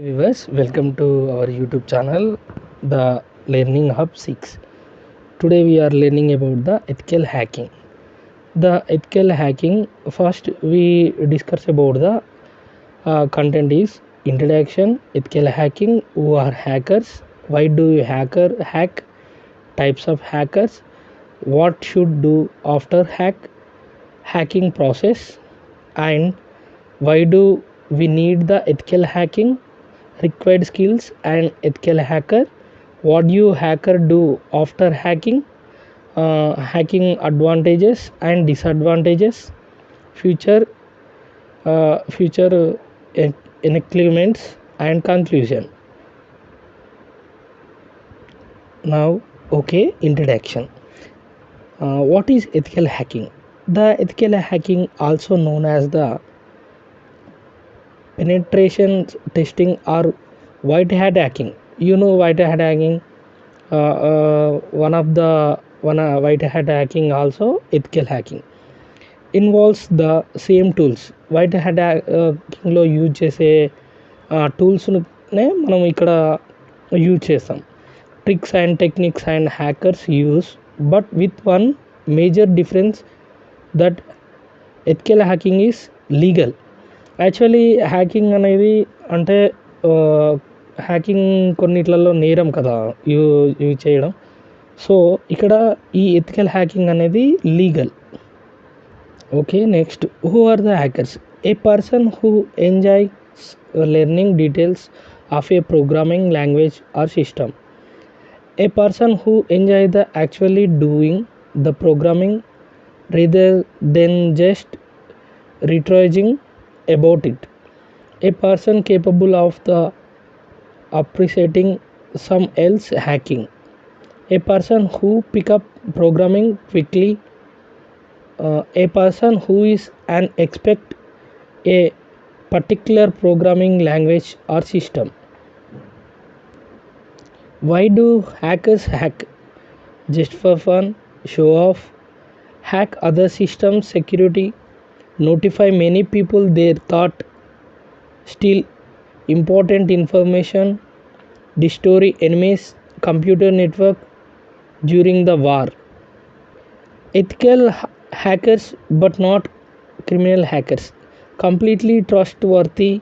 Viewers, welcome to our YouTube channel, the Learning Hub 6. Today we are learning about the ethical hacking. The ethical hacking, first we discuss about the content is introduction, ethical hacking, who are hackers, why do you hack, types of hackers, what should do after hacking process, and why do we need the ethical hacking, required skills and ethical hacker, what do you hacker do after hacking advantages and disadvantages, future future increments and conclusion. Now, okay, introduction. What is ethical hacking? The ethical hacking, also known as the penetration testing or white hat hacking. You know white hat hacking. One white hat hacking, also ethical hacking, involves the same tools. White hat హ్యాకింగ్లో use చేసే టూల్స్నే మనం ఇక్కడ use చేస్తాం. Tricks and techniques and hackers use, but with one major difference, that ethical hacking is legal. Actually hacking అనేది అంటే hacking కొన్నిట్లలో నేరం కదా యూజ్ చేయడం. సో ఇక్కడ ఈ ఎథికల్ హ్యాకింగ్ అనేది legal. Okay, next, who are the hackers? A person who enjoys learning details of a programming language or system. A person who enjoys the actually doing the programming rather than just retrieving about it. A person capable of the appreciating some else hacking. A person who pick up programming quickly. A person who is an expert a particular programming language or system. Why do hackers hack? Just for fun, show off, hack other systems security, notify many people their thought, steal important information, destroy enemies computer network during the war. Ethical hackers, but not criminal hackers, completely trustworthy,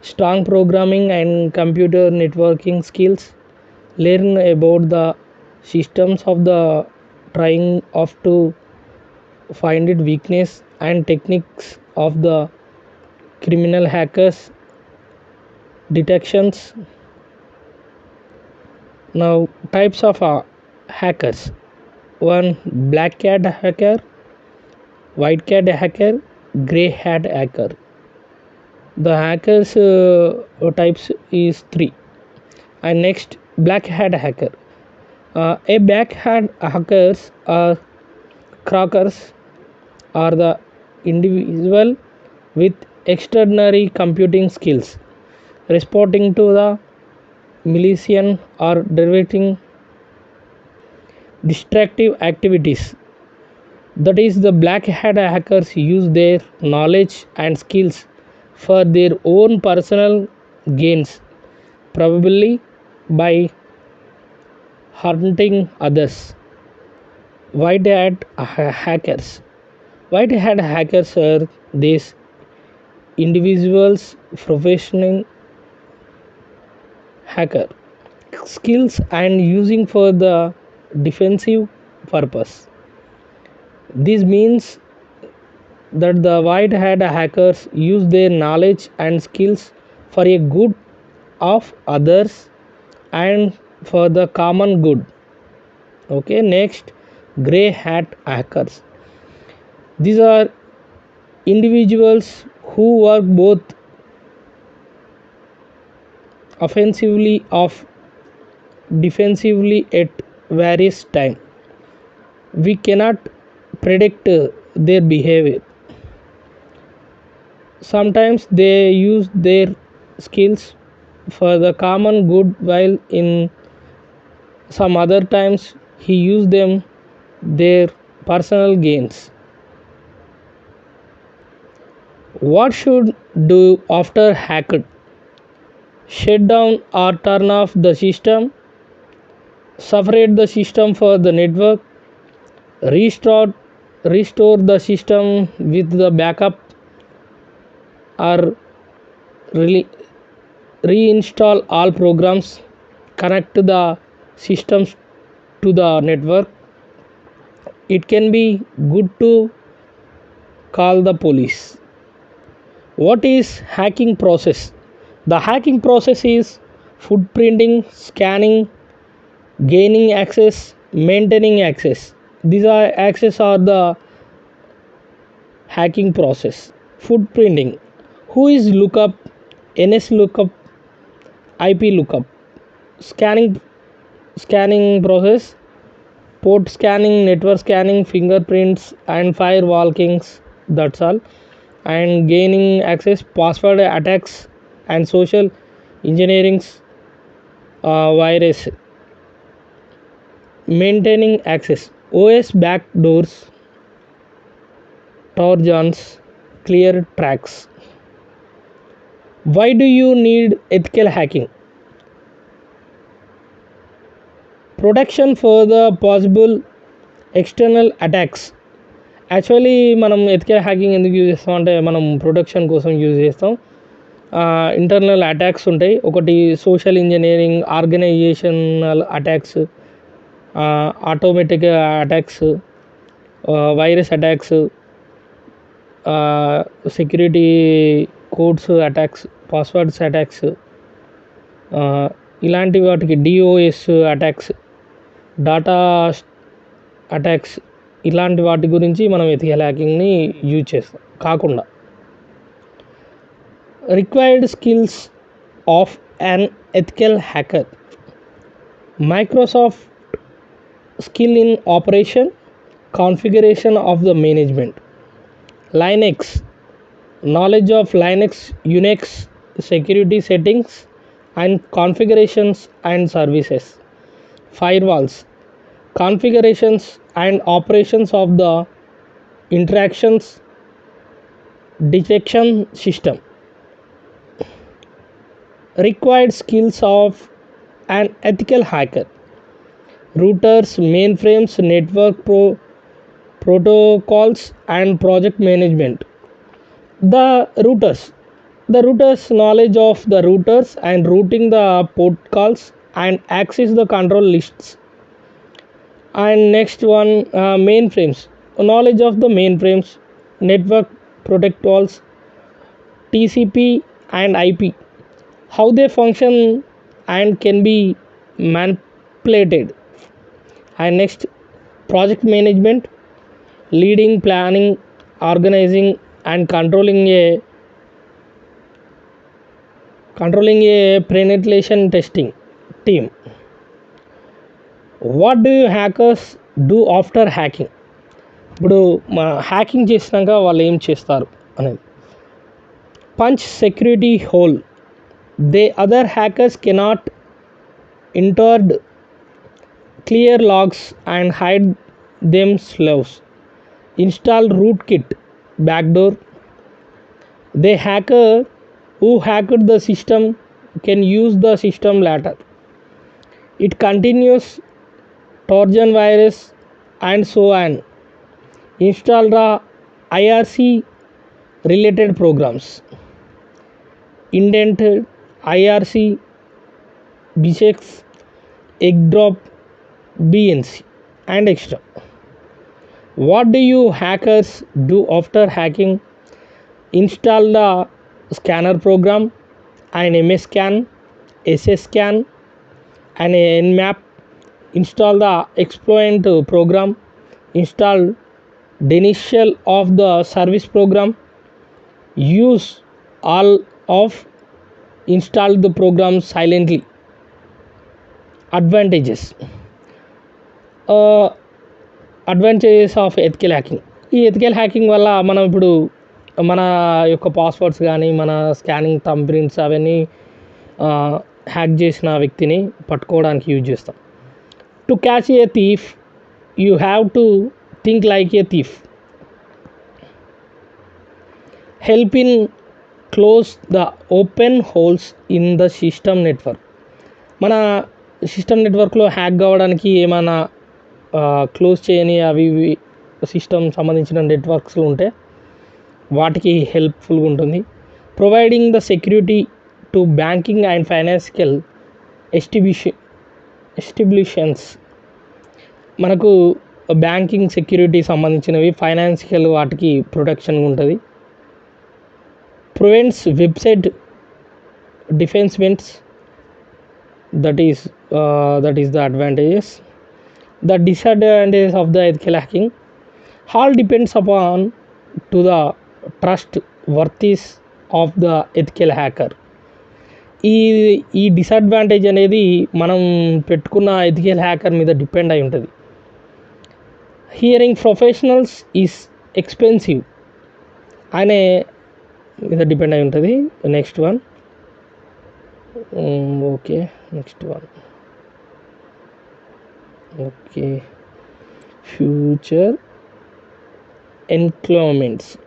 strong programming and computer networking skills, learn about the systems of the trying of to find it weakness and techniques of the criminal hackers detections. Now, types of hackers. One, black cat hacker, white cat hacker, grey hat hacker. The hackers types is 3. And next, black hat hacker. A black hat hackers are crackers are the individual with extraordinary computing skills responding to the malicious or directing destructive activities. That is, the black hat hackers use their knowledge and skills for their own personal gains, probably by hunting others. White hat hackers. White hat hackers are these individuals professional hacker skills and using for the defensive purpose. This means that the white hat hackers use their knowledge and skills for a good of others and for the common good. Okay, next, grey hat hackers. These are individuals who work both offensively of defensively at various time. We cannot predict their behavior. Sometimes they use their skills for the common good, while in some other times he used them their personal gains. What should do after hacked? shut down or turn off the system, separate the system for the network, restore restore the system with the backup, or re- reinstall all programs, connect the systems to the network. It can be good to call the police. What is hacking process? The hacking process is footprinting, scanning, gaining access, maintaining access. These are access are the hacking process. Footprinting. Who is lookup, NS lookup, IP lookup. Scanning process. Port scanning, network scanning, fingerprints, and firewalkings. That's all. And gaining access, password attacks, and social engineering's virus. Maintaining access, OS backdoors, trojans, clear tracks. Why do you need ethical hacking? Protection for the possible external attacks. Actually మనం ethical hacking ఎందుకు use చేస్తాం అంటే మనం protection కోసం use చేస్తాం. Internal attacks ఉంటాయి. ఒకటి social engineering, organizational attacks, automatic attacks, virus attacks, security codes attacks, passwords attacks, ఇలాంటి వాటికి డిఓఎస్ అటాక్స్, డాటా అటాక్స్, ఇలాంటి వాటి గురించి మనం ఎథికల్ హ్యాకింగ్ని యూజ్ చేస్తాం. కాకుండా required skills of an ethical hacker. Microsoft skill in operation, configuration of the management. Linux, knowledge of Linux, Unix, security settings and configurations and services. Firewalls, configurations and operations of the interactions detection system. Required skills of an ethical hacker. Routers, mainframes, network protocols and project management. The routers knowledge of the routers and routing the port calls and access the control lists. And next one, mainframes, knowledge of the mainframes, network protocols, TCP and IP, how they function and can be manipulated. And next, project management, leading, planning, organizing and controlling a penetration testing team. What do hackers do after hacking? ఇప్పుడు మా hacking చేసినాక వాళ్ళు ఏం చేస్తారు అనేది. Punch security hole. They other hackers cannot entered, clear logs and hide themselves. Install rootkit, backdoor. The hacker who hacked the system can use the system later. It continues, Trojan virus and so on. Install the IRC related programs. Indented IRC, BSEX, Eggdrop, BNC and extra. What do you hackers do after hacking? Install the scanner program and MS scan, SS scan and Nmap. Install the exploit program. Install denial of the service program. Use all of install the program silently. Advantages. Advantages of ethical hacking. ఈ ethical hacking వల్ల మనం ఇప్పుడు మన యొక్క passwords కానీ మన scanning thumb prints అవన్నీ hack చేసిన వ్యక్తిని పట్టుకోవడానికి యూజ్ చేస్తాం. To catch A thief you have to think like A thief. Help in close the open holes in the system network. మన సిస్టమ్ నెట్వర్క్లో హ్యాక్ కావడానికి ఏమైనా క్లోజ్ చేయని అవి సిస్టమ్ సంబంధించిన నెట్వర్క్స్లు ఉంటే వాటికి హెల్ప్ఫుల్గా ఉంటుంది. Providing the security to banking and financial establishments. మనకు బ్యాంకింగ్ సెక్యూరిటీ సంబంధించినవి, ఫైనాన్షియల్ వాటికి ప్రొటెక్షన్ ఉంటుంది. Prevents website defacements. that is the advantages. The disadvantages of the ethical hacking, all depends upon to the trustworthiness of the ethical hacker. ఈ disadvantage అనేది మనం పెట్టుకున్న ethical hacker మీద depend అయి ఉంటుంది. హియరింగ్ ప్రొఫెషనల్స్ ఈజ్ ఎక్స్పెన్సివ్ అనే మీద depend అయి ఉంటుంది. Next one, okay, next one, okay, future enclosures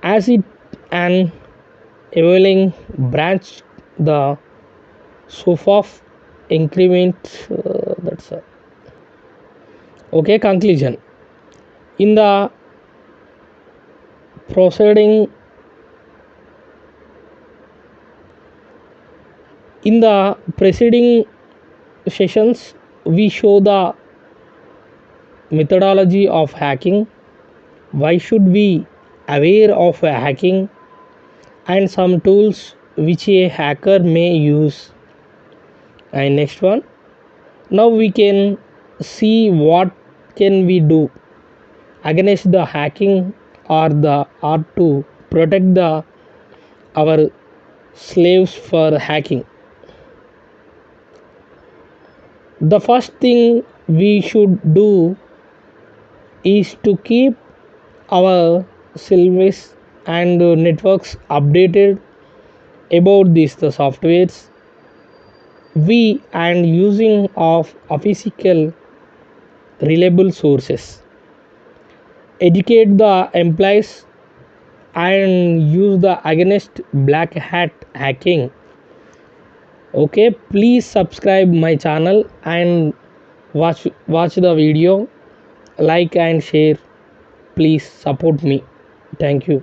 as it an evolving branch the scope of increment. That's all. Okay, conclusion. In the proceeding sessions we show the methodology of hacking, why should we aware of hacking, and some tools which a hacker may use. And next one, now we can see what can we do against the hacking or to protect our slaves for hacking. The first thing we should do is to keep our service and networks updated about the softwares we and using of official reliable sources. Educate the employees and use the against black hat hacking. Okay, please subscribe my channel and watch the video, like and share. Please support me. Thank you.